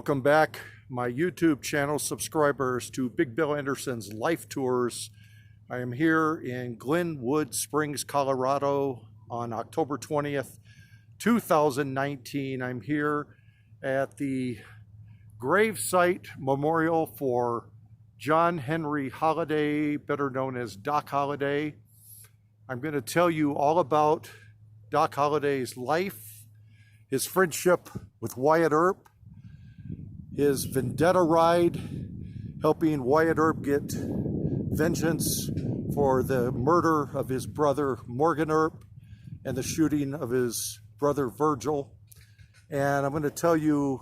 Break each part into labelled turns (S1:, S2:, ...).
S1: Welcome back, my YouTube channel subscribers, to Big Bill Anderson's Life Tours. I am here in Glenwood Springs, Colorado on October 20th, 2019. I'm here at the Gravesite Memorial for John Henry Holliday, better known as Doc Holliday. I'm going to tell you all about Doc Holliday's life, his friendship with Wyatt Earp, his vendetta ride, helping Wyatt Earp get vengeance for the murder of his brother Morgan Earp and the shooting of his brother Virgil. And I'm going to tell you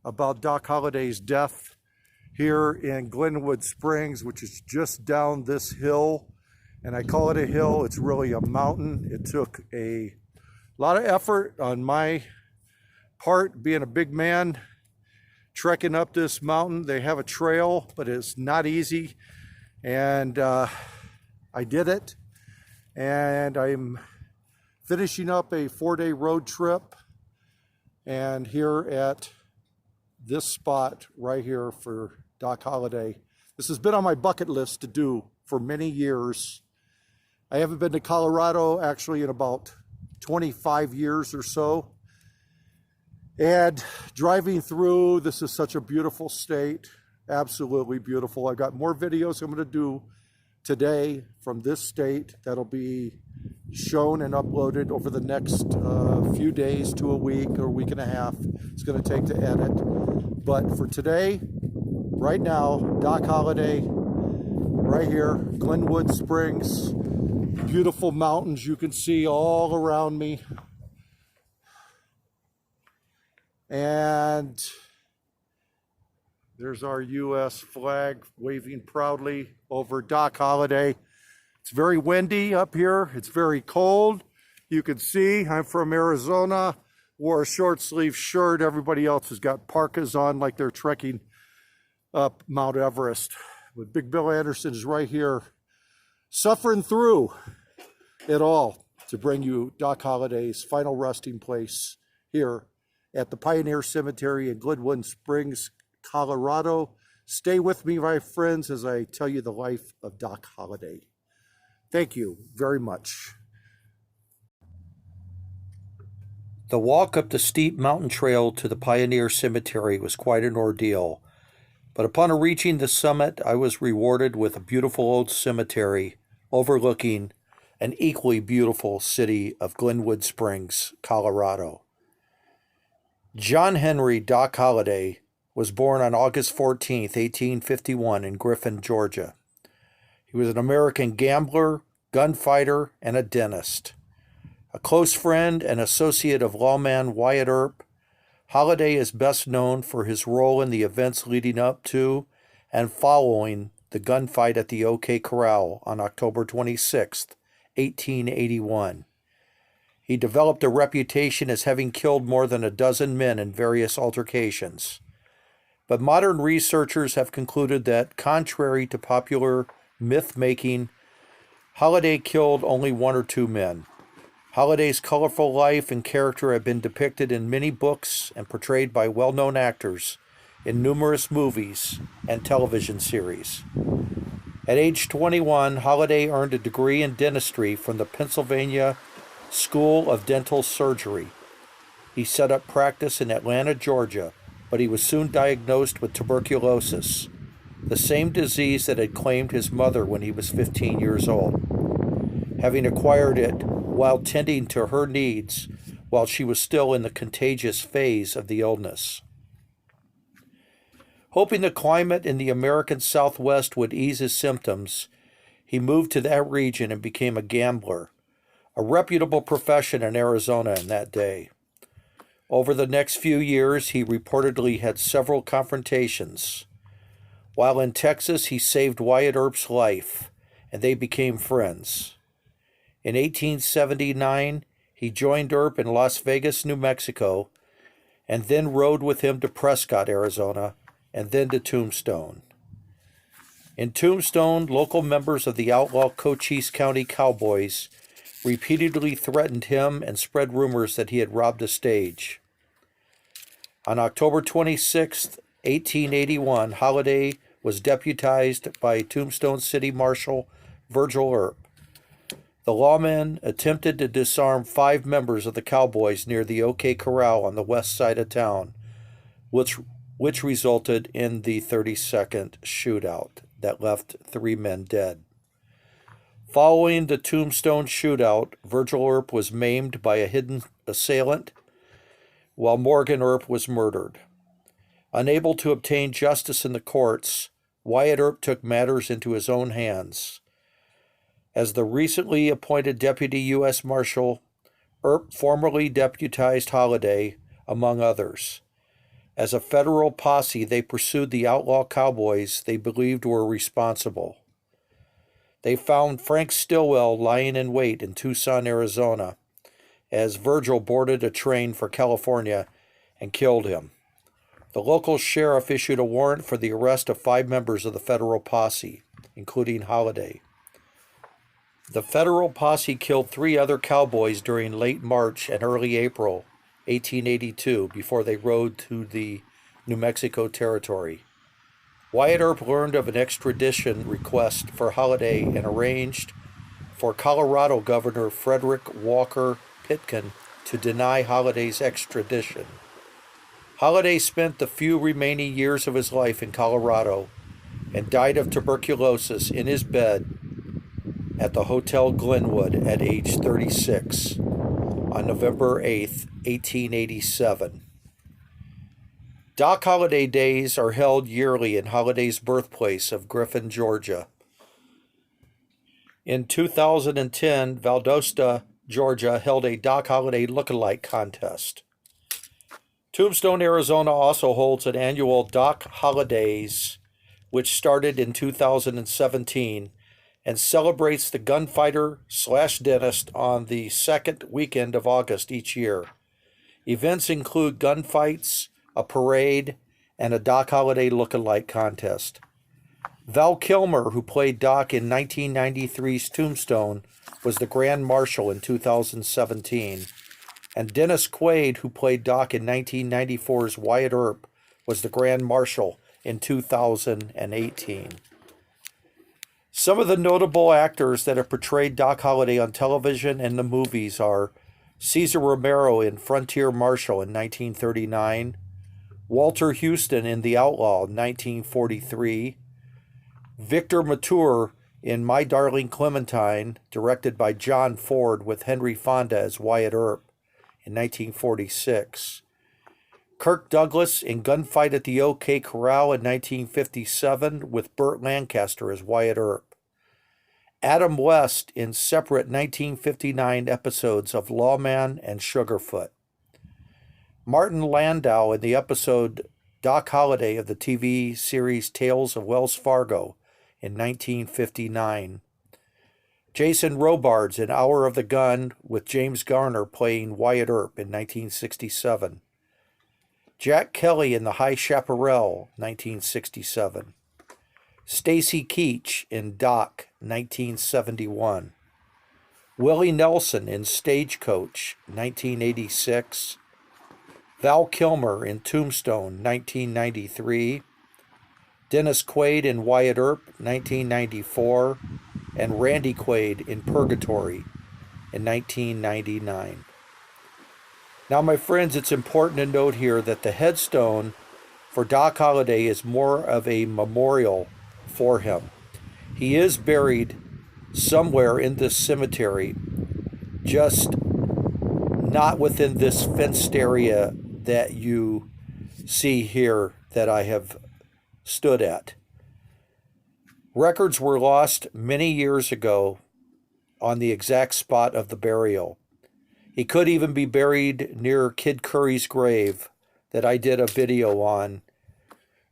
S1: about Doc Holliday's death here in Glenwood Springs, which is just down this hill. And I call it a hill, it's really a mountain. It took a lot of effort on my part, being a big man, trekking up this mountain. They have a trail, but it's not easy. And I did it. And I'm finishing up a 4-day road trip. And here at this spot right here for Doc Holliday. This has been on my bucket list to do for many years. I haven't been to Colorado actually in about 25 years or so. And driving through, this is such a beautiful state, absolutely beautiful. I've got more videos I'm going to do today from this state that'll be shown and uploaded over the next few days to a week or week and a half. It's going to take to edit. But for today, right now, Doc Holliday, right here, Glenwood Springs, beautiful mountains you can see all around me. And there's our U.S. flag waving proudly over Doc Holliday. It's very windy up here. It's very cold. You can see I'm from Arizona. Wore a short sleeve shirt. Everybody else has got parkas on like they're trekking up Mount Everest. But Big Bill Anderson is right here suffering through it all to bring you Doc Holliday's final resting place here at the Pioneer Cemetery in Glenwood Springs, Colorado. Stay with me, my friends, as I tell you the life of Doc Holliday. Thank you very much.
S2: The walk up the steep mountain trail to the Pioneer Cemetery was quite an ordeal, but upon reaching the summit, I was rewarded with a beautiful old cemetery overlooking an equally beautiful city of Glenwood Springs, Colorado. John Henry Doc Holliday was born on August 14, 1851 in Griffin, Georgia. He was an American gambler, gunfighter, and a dentist. A close friend and associate of lawman Wyatt Earp, Holliday is best known for his role in the events leading up to and following the gunfight at the OK Corral on October 26, 1881. He developed a reputation as having killed more than a dozen men in various altercations. But modern researchers have concluded that, contrary to popular myth-making, Holliday killed only 1 or 2 men. Holliday's colorful life and character have been depicted in many books and portrayed by well-known actors in numerous movies and television series. At age 21, Holliday earned a degree in dentistry from the Pennsylvania School of Dental Surgery. He set up practice in Atlanta, Georgia, but he was soon diagnosed with tuberculosis, the same disease that had claimed his mother when he was 15 years old, having acquired it while tending to her needs while she was still in the contagious phase of the illness. Hoping the climate in the American Southwest would ease his symptoms, he moved to that region and became a gambler, a reputable profession in Arizona in that day. Over the next few years, he reportedly had several confrontations. While in Texas, he saved Wyatt Earp's life, and they became friends. In 1879, he joined Earp in Las Vegas, New Mexico, and then rode with him to Prescott, Arizona, and then to Tombstone. In Tombstone, local members of the outlaw Cochise County Cowboys repeatedly threatened him and spread rumors that he had robbed a stage. On October 26, 1881, Holliday was deputized by Tombstone City Marshal Virgil Earp. The lawmen attempted to disarm 5 members of the Cowboys near the OK Corral on the west side of town, which resulted in the 32nd shootout that left 3 men dead. Following the Tombstone shootout, Virgil Earp was maimed by a hidden assailant, while Morgan Earp was murdered. Unable to obtain justice in the courts, Wyatt Earp took matters into his own hands. As the recently appointed Deputy U.S. Marshal, Earp formally deputized Holliday, among others. As a federal posse, they pursued the outlaw cowboys they believed were responsible. They found Frank Stillwell lying in wait in Tucson, Arizona, as Virgil boarded a train for California and killed him. The local sheriff issued a warrant for the arrest of 5 members of the federal posse, including Holliday. The federal posse killed 3 other cowboys during late March and early April 1882 before they rode to the New Mexico Territory. Wyatt Earp learned of an extradition request for Holliday and arranged for Colorado Governor Frederick Walker Pitkin to deny Holliday's extradition. Holliday spent the few remaining years of his life in Colorado and died of tuberculosis in his bed at the Hotel Glenwood at age 36 on November 8, 1887. Doc Holliday Days are held yearly in Holliday's birthplace of Griffin, Georgia. In 2010, Valdosta, Georgia held a Doc Holliday look-alike contest. Tombstone, Arizona also holds an annual Doc Holidays, which started in 2017 and celebrates the gunfighter/dentist on the second weekend of August each year. Events include gunfights, a parade, and a Doc Holliday look-alike contest. Val Kilmer, who played Doc in 1993's Tombstone, was the Grand Marshal in 2017, and Dennis Quaid, who played Doc in 1994's Wyatt Earp, was the Grand Marshal in 2018. Some of the notable actors that have portrayed Doc Holliday on television and the movies are Cesar Romero in Frontier Marshal in 1939, Walter Houston in The Outlaw in 1943, Victor Mature in My Darling Clementine, directed by John Ford with Henry Fonda as Wyatt Earp in 1946, Kirk Douglas in Gunfight at the OK Corral in 1957 with Burt Lancaster as Wyatt Earp, Adam West in separate 1959 episodes of Lawman and Sugarfoot, Martin Landau in the episode Doc Holliday of the TV series Tales of Wells Fargo in 1959, Jason Robards in Hour of the Gun with James Garner playing Wyatt Earp in 1967, Jack Kelly in The High Chaparral, 1967, Stacy Keach in Doc, 1971, Willie Nelson in Stagecoach, 1986, Val Kilmer in Tombstone, 1993, Dennis Quaid in Wyatt Earp, 1994, and Randy Quaid in Purgatory in 1999. Now, my friends, it's important to note here that the headstone for Doc Holliday is more of a memorial for him. He is buried somewhere in this cemetery, just not within this fenced area that you see here that I have stood at. Records were lost many years ago on the exact spot of the burial. He could even be buried near Kid Curry's grave that I did a video on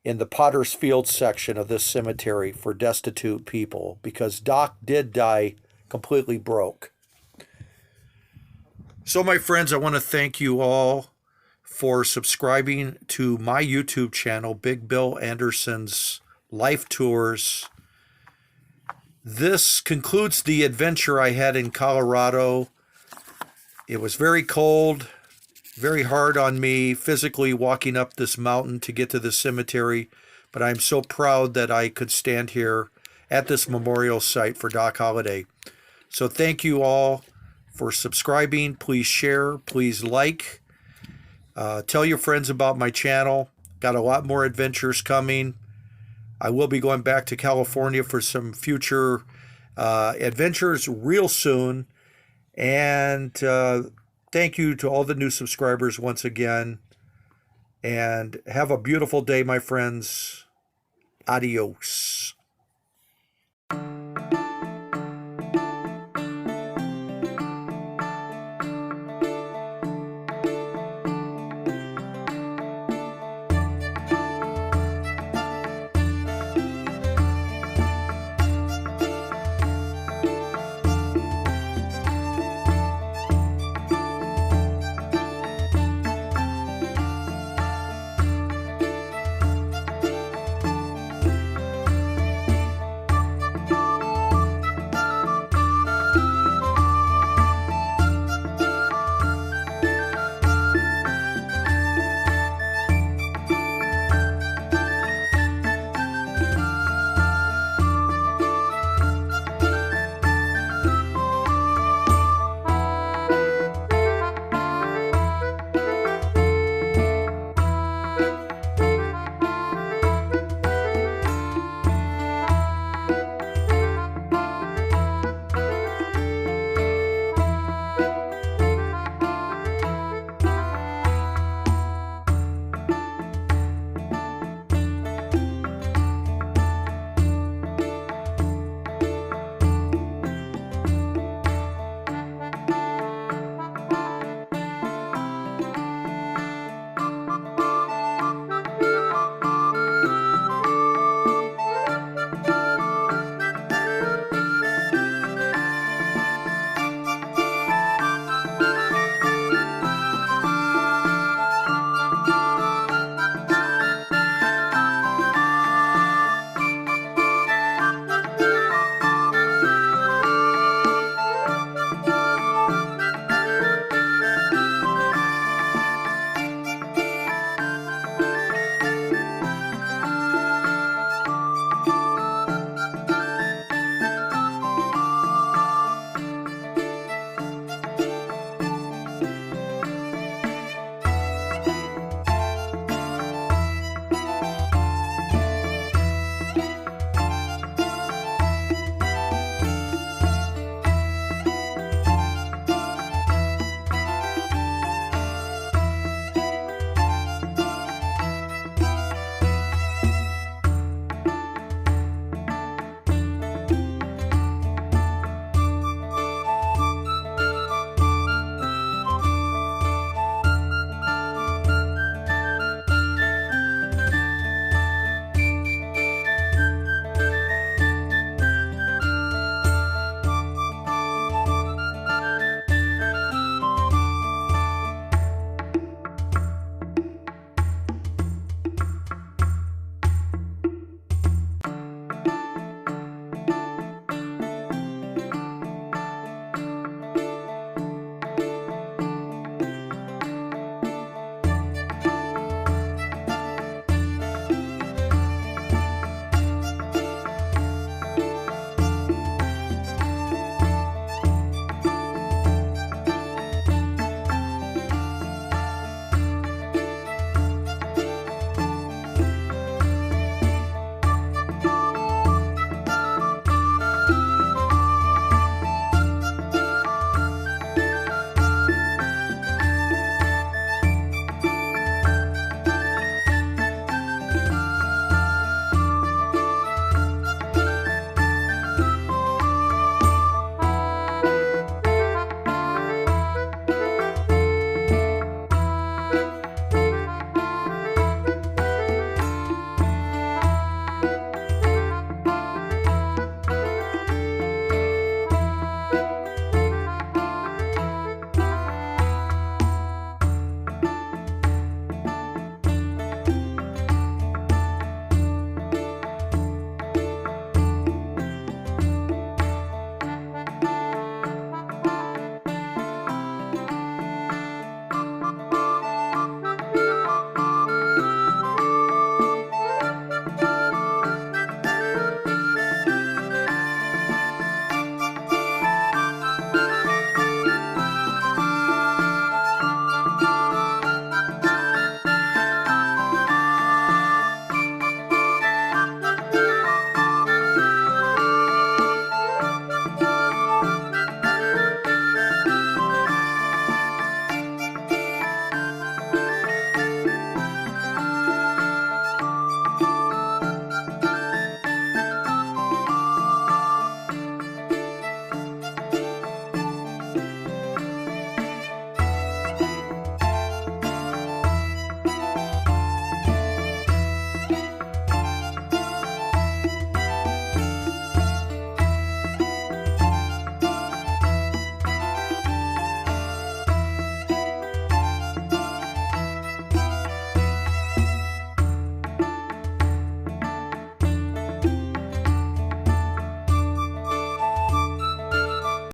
S2: in the Potter's Field section of this cemetery for destitute people, because Doc did die completely broke. So, my friends, I want to thank you all for subscribing to my YouTube channel, Big Bill Anderson's Life Tours. This concludes the adventure I had in Colorado. It was very cold. very hard on me physically walking up this mountain to get to the cemetery, but I'm so proud that I could stand here at this memorial site for Doc Holliday. So thank you all for subscribing. Please share, please like, tell your friends about my channel. Got a lot more adventures coming. I will be going back to California for some future adventures real soon. And thank you to all the new subscribers once again. And have a beautiful day, my friends. Adios.